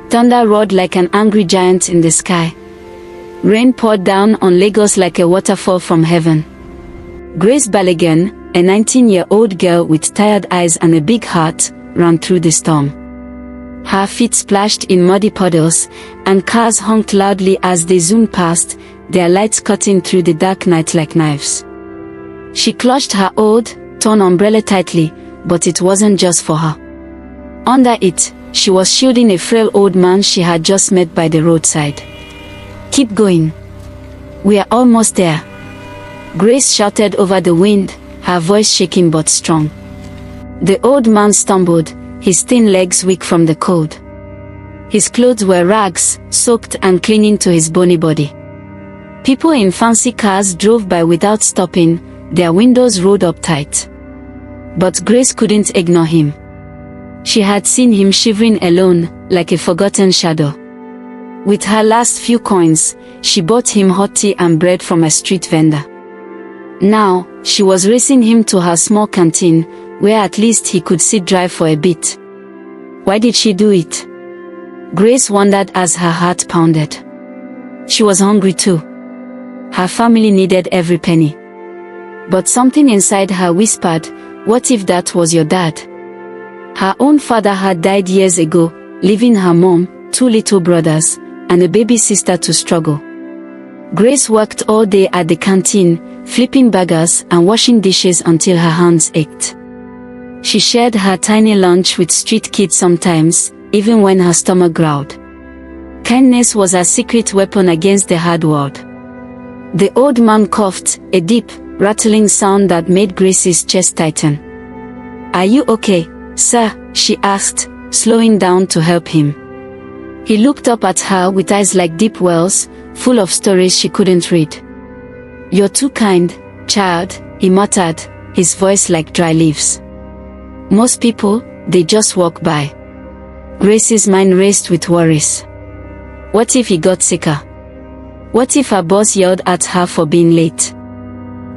Thunder roared like an angry giant in the sky. Rain poured down on Lagos like a waterfall from heaven. Grace Balogun, a 19-year-old girl with tired eyes and a big heart, ran through the storm. Her feet splashed in muddy puddles, and cars honked loudly as they zoomed past, their lights cutting through the dark night like knives. She clutched her old, torn umbrella tightly, but it wasn't just for her. Under it, she was shielding a frail old man she had just met by the roadside. "Keep going. We are almost there," Grace shouted over the wind, her voice shaking but strong. The old man stumbled, his thin legs weak from the cold. His clothes were rags, soaked and clinging to his bony body. People in fancy cars drove by without stopping, their windows rolled up tight. But Grace couldn't ignore him. She had seen him shivering alone, like a forgotten shadow. With her last few coins, she bought him hot tea and bread from a street vendor. Now, she was racing him to her small canteen, where at least he could sit dry for a bit. Why did she do it? Grace wondered as her heart pounded. She was hungry too. Her family needed every penny. But something inside her whispered, what if that was your dad? Her own father had died years ago, leaving her mom, 2 little brothers, and a baby sister to struggle. Grace worked all day at the canteen, flipping burgers and washing dishes until her hands ached. She shared her tiny lunch with street kids sometimes, even when her stomach growled. Kindness was her secret weapon against the hard world. The old man coughed, a deep, rattling sound that made Grace's chest tighten. "Are you okay, sir?" she asked, slowing down to help him. He looked up at her with eyes like deep wells, full of stories she couldn't read. "You're too kind, child," he muttered, his voice like dry leaves. "Most people, they just walk by." Grace's mind raced with worries. What if he got sicker? What if her boss yelled at her for being late?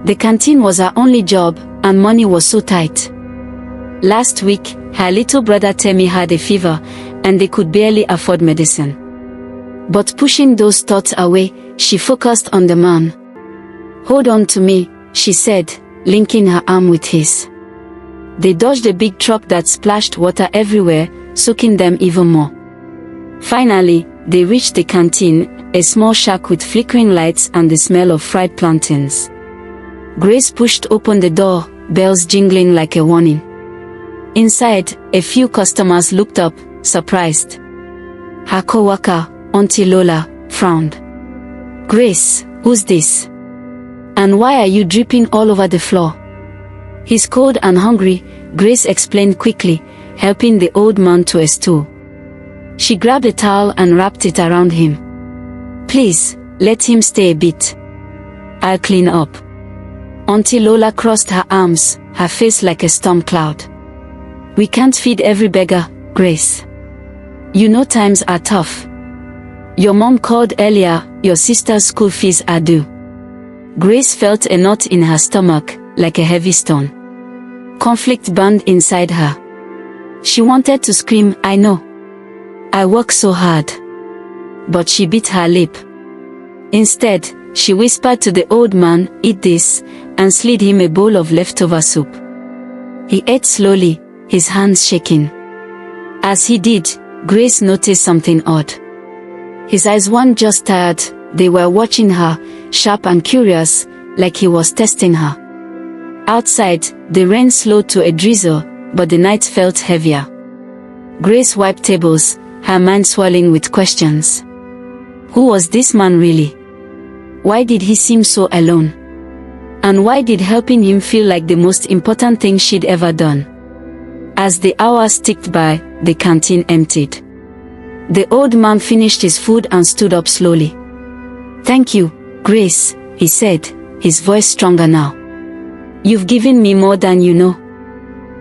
The canteen was her only job, and money was so tight. Last week, her little brother Temi had a fever, and they could barely afford medicine. But pushing those thoughts away, she focused on the man. "Hold on to me," she said, linking her arm with his. They dodged a big truck that splashed water everywhere, soaking them even more. Finally, they reached the canteen, a small shack with flickering lights and the smell of fried plantains. Grace pushed open the door, bells jingling like a warning. Inside, a few customers looked up, surprised. Her co-worker, Auntie Lola, frowned. "Grace, who's this? And why are you dripping all over the floor?" "He's cold and hungry," Grace explained quickly, helping the old man to a stool. She grabbed a towel and wrapped it around him. "Please, let him stay a bit. I'll clean up." Auntie Lola crossed her arms, her face like a storm cloud. "We can't feed every beggar, Grace. You know times are tough. Your mom called earlier, your sister's school fees are due." Grace felt a knot in her stomach, like a heavy stone. Conflict burned inside her. She wanted to scream, "I know. I work so hard." But she bit her lip. Instead, she whispered to the old man, "Eat this," and slid him a bowl of leftover soup. He ate slowly, his hands shaking. As he did, Grace noticed something odd. His eyes weren't just tired, they were watching her, sharp and curious, like he was testing her. Outside, the rain slowed to a drizzle, but the night felt heavier. Grace wiped tables, her mind swirling with questions. Who was this man really? Why did he seem so alone? And why did helping him feel like the most important thing she'd ever done? As the hours ticked by, the canteen emptied. The old man finished his food and stood up slowly. "Thank you, Grace," he said, his voice stronger now. "You've given me more than you know."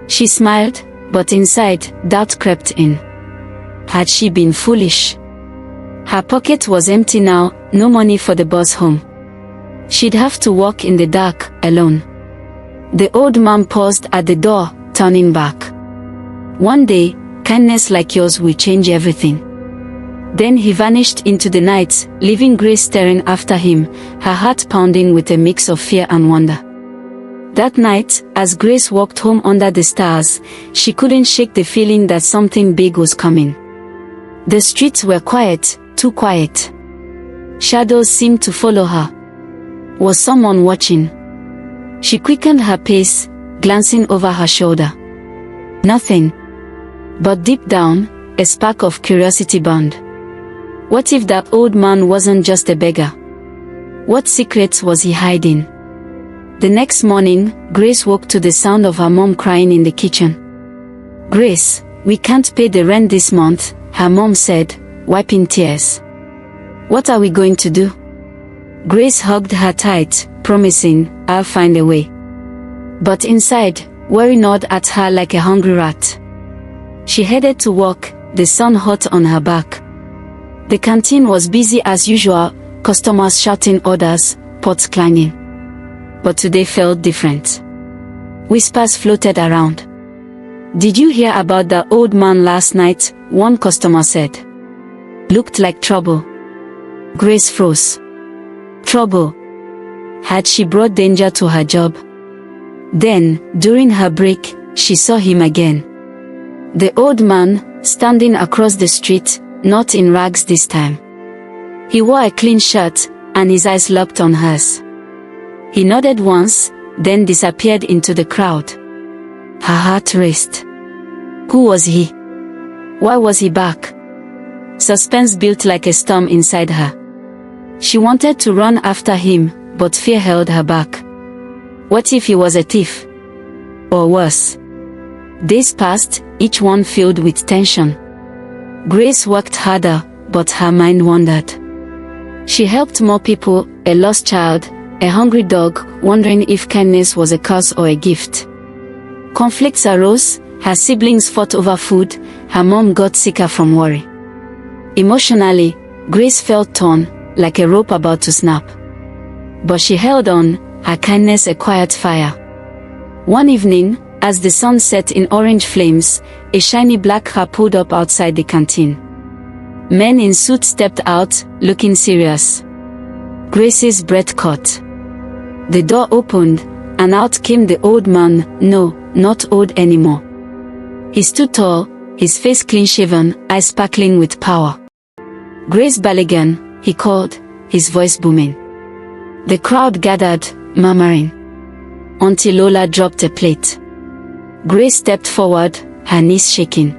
She smiled, but inside, doubt crept in. Had she been foolish? Her pocket was empty now, no money for the bus home. She'd have to walk in the dark, alone. The old man paused at the door, turning back. "One day, kindness like yours will change everything." Then he vanished into the night, leaving Grace staring after him, her heart pounding with a mix of fear and wonder. That night, as Grace walked home under the stars, she couldn't shake the feeling that something big was coming. The streets were quiet, too quiet. Shadows seemed to follow her. Was someone watching? She quickened her pace, glancing over her shoulder. Nothing. But deep down, a spark of curiosity burned. What if that old man wasn't just a beggar? What secrets was he hiding? The next morning, Grace woke to the sound of her mom crying in the kitchen. "Grace, we can't pay the rent this month," her mom said, wiping tears. "What are we going to do?" Grace hugged her tight, promising, "I'll find a way." But inside, worry gnawed at her like a hungry rat. She headed to work, the sun hot on her back. The canteen was busy as usual, customers shouting orders, pots clanging. But today felt different. Whispers floated around. "Did you hear about the old man last night?" one customer said. "Looked like trouble." Grace froze. Trouble? Had she brought danger to her job? Then, during her break, she saw him again. The old man, standing across the street, not in rags this time. He wore a clean shirt, and his eyes locked on hers. He nodded once, then disappeared into the crowd. Her heart raced. Who was he? Why was he back? Suspense built like a storm inside her. She wanted to run after him, but fear held her back. What if he was a thief? Or worse? Days passed, each one filled with tension. Grace worked harder, but her mind wandered. She helped more people, a lost child, a hungry dog, wondering if kindness was a curse or a gift. Conflicts arose, her siblings fought over food, her mom got sicker from worry. Emotionally, Grace felt torn, like a rope about to snap. But she held on, her kindness a quiet fire. One evening, as the sun set in orange flames, a shiny black car pulled up outside the canteen. Men in suits stepped out, looking serious. Grace's breath caught. The door opened, and out came the old man, no, not old anymore. He stood tall, his face clean-shaven, eyes sparkling with power. "Grace Balogun," he called, his voice booming. The crowd gathered, murmuring. Auntie Lola dropped a plate. Grace stepped forward, her knees shaking.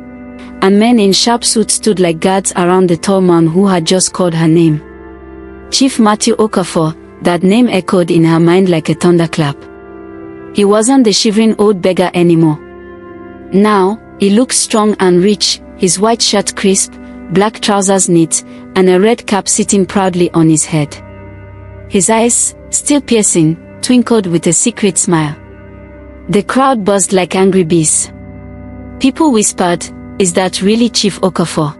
And men in sharp suits stood like guards around the tall man who had just called her name. Chief Matthew Okafor, that name echoed in her mind like a thunderclap. He wasn't the shivering old beggar anymore. Now, he looked strong and rich, his white shirt crisp, black trousers neat, and a red cap sitting proudly on his head. His eyes, still piercing, twinkled with a secret smile. The crowd buzzed like angry bees. People whispered, "Is that really Chief Okafor?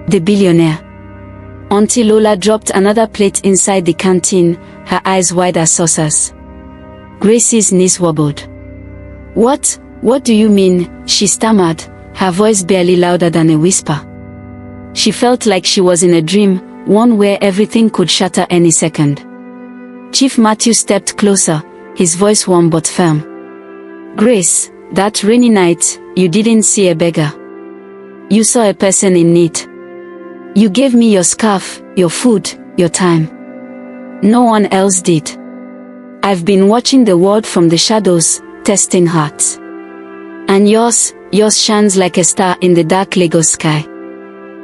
The billionaire?" Auntie Lola dropped another plate inside the canteen, her eyes wide as saucers. Grace's knees wobbled. What do you mean?" she stammered, her voice barely louder than a whisper. She felt like she was in a dream, one where everything could shatter any second. Chief Matthew stepped closer, his voice warm but firm. "Grace, that rainy night, you didn't see a beggar. You saw a person in need. You gave me your scarf, your food, your time. No one else did. I've been watching the world from the shadows, testing hearts. And yours shines like a star in the dark Lagos sky."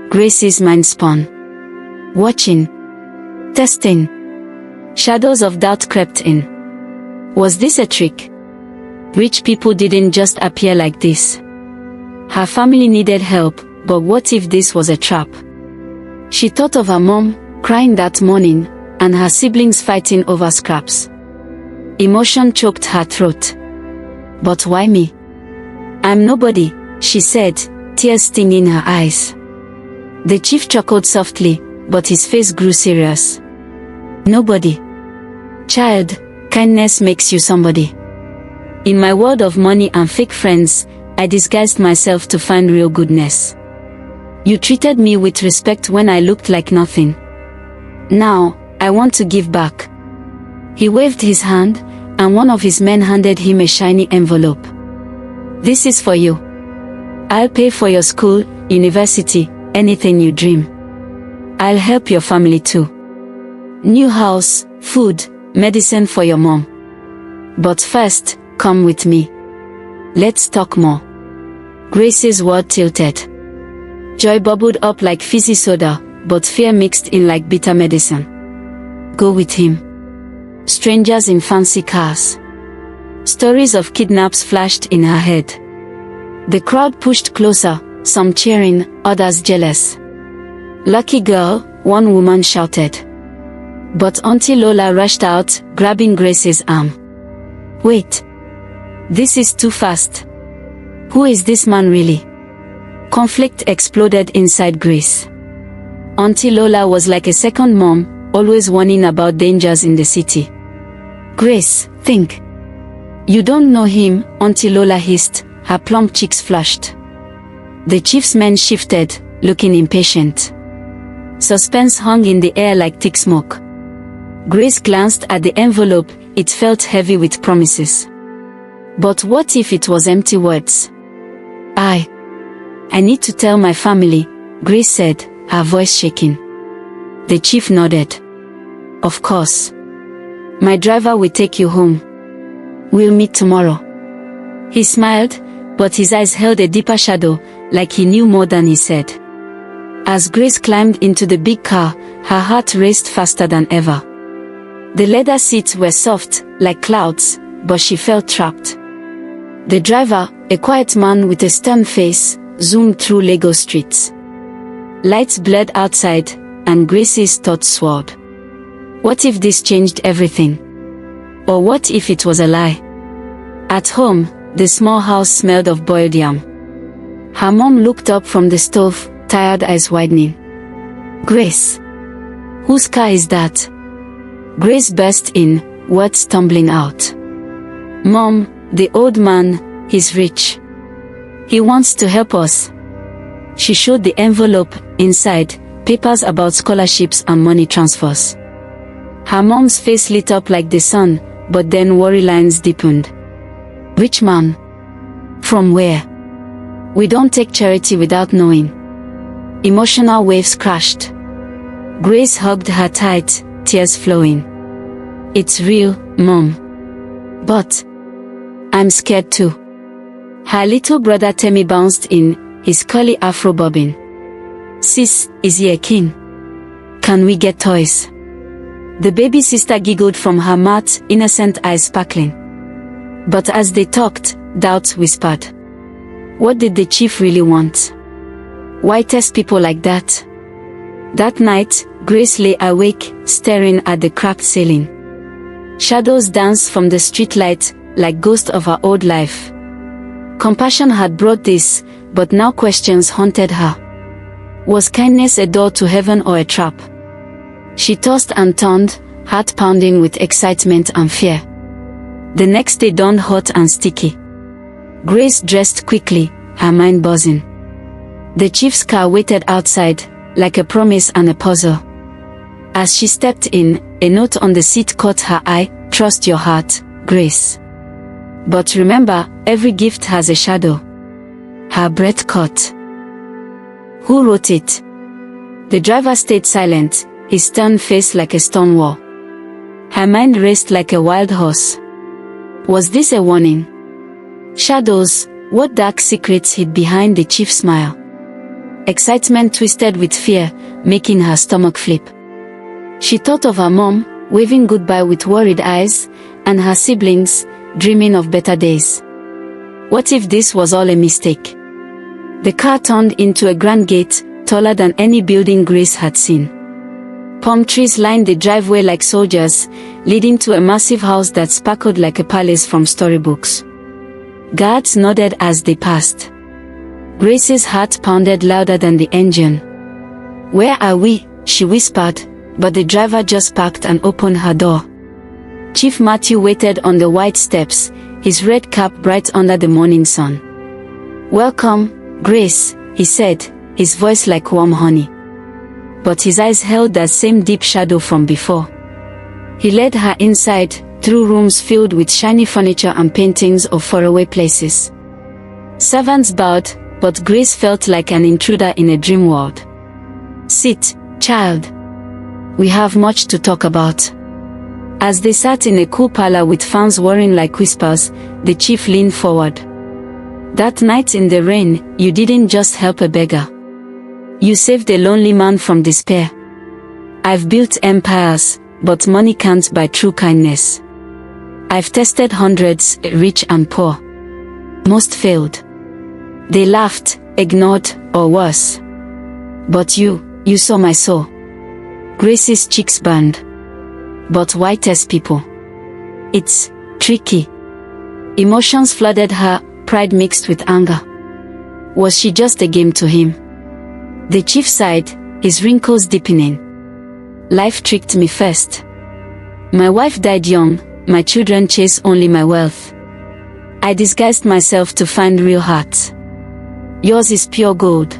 Grace's mind spun. Watching. Testing. Shadows of doubt crept in. Was this a trick? Rich people didn't just appear like this. Her family needed help, but what if this was a trap? She thought of her mom, crying that morning, and her siblings fighting over scraps. Emotion choked her throat. But why me? "I'm nobody," she said, tears stinging her eyes. The chief chuckled softly, but his face grew serious. "Nobody. Child, kindness makes you somebody. In my world of money and fake friends, I disguised myself to find real goodness. You treated me with respect when I looked like nothing. Now, I want to give back." He waved his hand, and one of his men handed him a shiny envelope. "This is for you. I'll pay for your school, university, anything you dream. I'll help your family too. New house, food, medicine for your mom. But first, come with me. Let's talk more." Grace's world tilted. Joy bubbled up like fizzy soda, but fear mixed in like bitter medicine. Go with him. Strangers in fancy cars. Stories of kidnaps flashed in her head. The crowd pushed closer, some cheering, others jealous. "Lucky girl," one woman shouted. But Auntie Lola rushed out, grabbing Grace's arm. "Wait. This is too fast. Who is this man really?" Conflict exploded inside Grace. Auntie Lola was like a second mom, always warning about dangers in the city. "Grace, think. You don't know him," Auntie Lola hissed, her plump cheeks flushed. The chief's men shifted, looking impatient. Suspense hung in the air like thick smoke. Grace glanced at the envelope, it felt heavy with promises. But what if it was empty words? I need to tell my family," Grace said, her voice shaking. The chief nodded. "Of course. My driver will take you home. We'll meet tomorrow." He smiled, but his eyes held a deeper shadow, like he knew more than he said. As Grace climbed into the big car, her heart raced faster than ever. The leather seats were soft, like clouds, but she felt trapped. The driver, a quiet man with a stern face, zoomed through Lagos streets. Lights blurred outside, and Grace's thoughts swirled. What if this changed everything? Or what if it was a lie? At home, the small house smelled of boiled yam. Her mom looked up from the stove, tired eyes widening. "Grace! Whose car is that?" Grace burst in, words tumbling out. "Mom, the old man, he's rich. He wants to help us." She showed the envelope, inside, papers about scholarships and money transfers. Her mom's face lit up like the sun, but then worry lines deepened. "Rich man? From where? We don't take charity without knowing." Emotional waves crashed. Grace hugged her tight, tears flowing. "It's real, Mom. But I'm scared too." Her little brother Temi bounced in, his curly afro bobbing. "Sis, is he a king? Can we get toys?" The baby sister giggled from her mouth, innocent eyes sparkling. But as they talked, doubts whispered. What did the chief really want? Why test people like that? That night, Grace lay awake, staring at the cracked ceiling. Shadows danced from the streetlight, like ghosts of her old life. Compassion had brought this, but now questions haunted her. Was kindness a door to heaven or a trap? She tossed and turned, heart pounding with excitement and fear. The next day dawned hot and sticky. Grace dressed quickly, her mind buzzing. The chief's car waited outside, like a promise and a puzzle. As she stepped in, a note on the seat caught her eye, "Trust your heart, Grace. But remember, every gift has a shadow." Her breath caught. Who wrote it? The driver stayed silent, his stern face like a stone wall. Her mind raced like a wild horse. Was this a warning? Shadows, what dark secrets hid behind the chief's smile? Excitement twisted with fear, making her stomach flip. She thought of her mom, waving goodbye with worried eyes, and her siblings, dreaming of better days. What if this was all a mistake? The car turned into a grand gate, taller than any building Grace had seen. Palm trees lined the driveway like soldiers, leading to a massive house that sparkled like a palace from storybooks. Guards nodded as they passed. Grace's heart pounded louder than the engine. "Where are we?" she whispered, but the driver just parked and opened her door. Chief Matthew waited on the white steps, his red cap bright under the morning sun. "Welcome, Grace," he said, his voice like warm honey. But his eyes held that same deep shadow from before. He led her inside, through rooms filled with shiny furniture and paintings of faraway places. Servants bowed, but Grace felt like an intruder in a dream world. "Sit, child. We have much to talk about." As they sat in a cool parlor with fans whirring like whispers, the chief leaned forward. "That night in the rain, you didn't just help a beggar. You saved a lonely man from despair. I've built empires, but money can't buy true kindness. I've tested hundreds, rich and poor. Most failed. They laughed, ignored, or worse. But you saw my soul." Grace's cheeks burned. "But why test people? It's tricky." Emotions flooded her, pride mixed with anger. Was she just a game to him? The chief sighed, his wrinkles deepening. "Life tricked me first. My wife died young, my children chased only my wealth. I disguised myself to find real heart. Yours is pure gold."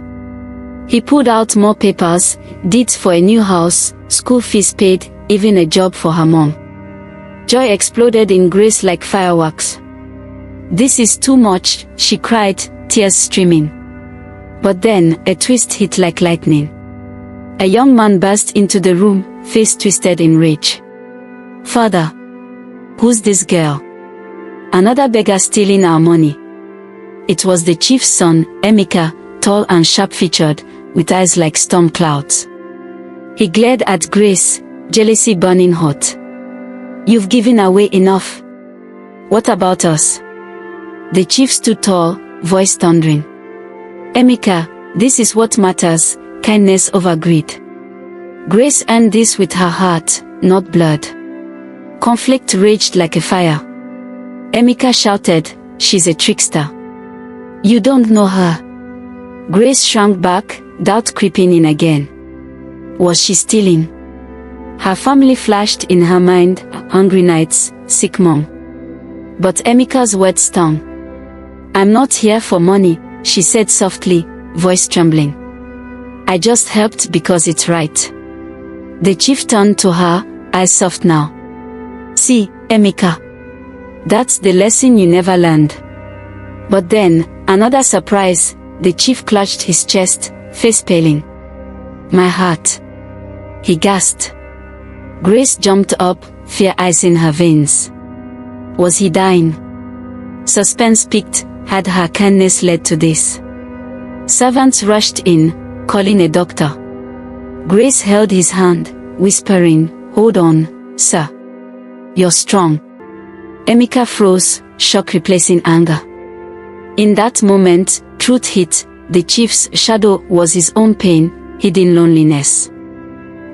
He pulled out more papers, deeds for a new house, school fees paid, even a job for her mom. Joy exploded in Grace like fireworks. "This is too much," she cried, tears streaming. But then, a twist hit like lightning. A young man burst into the room, face twisted in rage. "Father, who's this girl? Another beggar stealing our money." It was the chief's son, Emeka, tall and sharp-featured, with eyes like storm clouds. He glared at Grace, jealousy burning hot. "You've given away enough. What about us?" The chief stood tall, voice thundering. "Emeka, this is what matters, kindness over greed. Grace earned this with her heart, not blood." Conflict raged like a fire. Emeka shouted, "She's a trickster. You don't know her." Grace shrank back, doubt creeping in again. Was she stealing? Her family flashed in her mind, hungry nights, sick mom. But Emeka's words stung. "I'm not here for money," she said softly, voice trembling. "I just helped because it's right." The chief turned to her, eyes soft now. "See, Emeka. That's the lesson you never learned." But then, another surprise, the chief clutched his chest, face paling. "My heart." He gasped. Grace jumped up, fear ice in her veins. Was he dying? Suspense peaked. Had her kindness led to this? Servants rushed in, calling a doctor. Grace held his hand, whispering, "Hold on, sir. You're strong." Emeka froze, shock replacing anger. In that moment, truth hit. The chief's shadow was his own pain, hidden loneliness.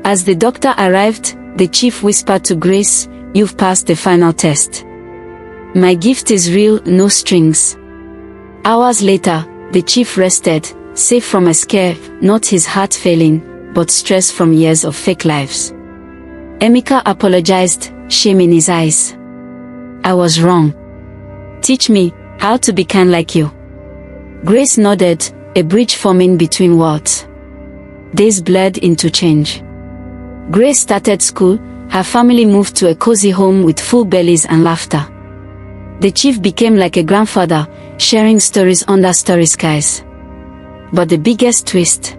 As the doctor arrived, the chief whispered to Grace, "You've passed the final test. My gift is real, no strings." Hours later, the chief rested, safe from a scare, not his heart failing, but stress from years of fake lives. Emeka apologized, shame in his eyes. "I was wrong. Teach me how to be kind like you." Grace nodded, a bridge forming between worlds. Days blurred into change. Grace started school, her family moved to a cozy home with full bellies and laughter. The chief became like a grandfather, sharing stories under starry skies. But the biggest twist.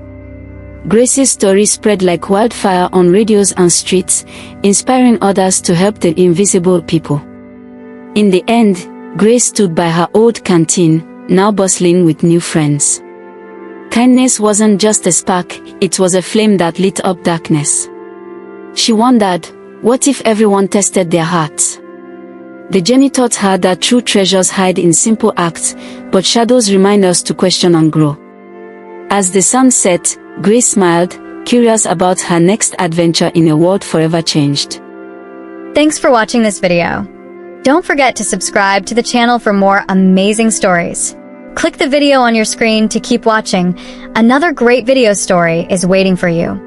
Grace's story spread like wildfire on radios and streets, inspiring others to help the invisible people. In the end, Grace stood by her old canteen, now bustling with new friends. Kindness wasn't just a spark, it was a flame that lit up darkness. She wondered, what if everyone tested their hearts? The journey taught her that true treasures hide in simple acts, but shadows remind us to question and grow. As the sun set, Grace smiled, curious about her next adventure in a world forever changed. Thanks for watching this video. Don't forget to subscribe to the channel for more amazing stories. Click the video on your screen to keep watching. Another great video story is waiting for you.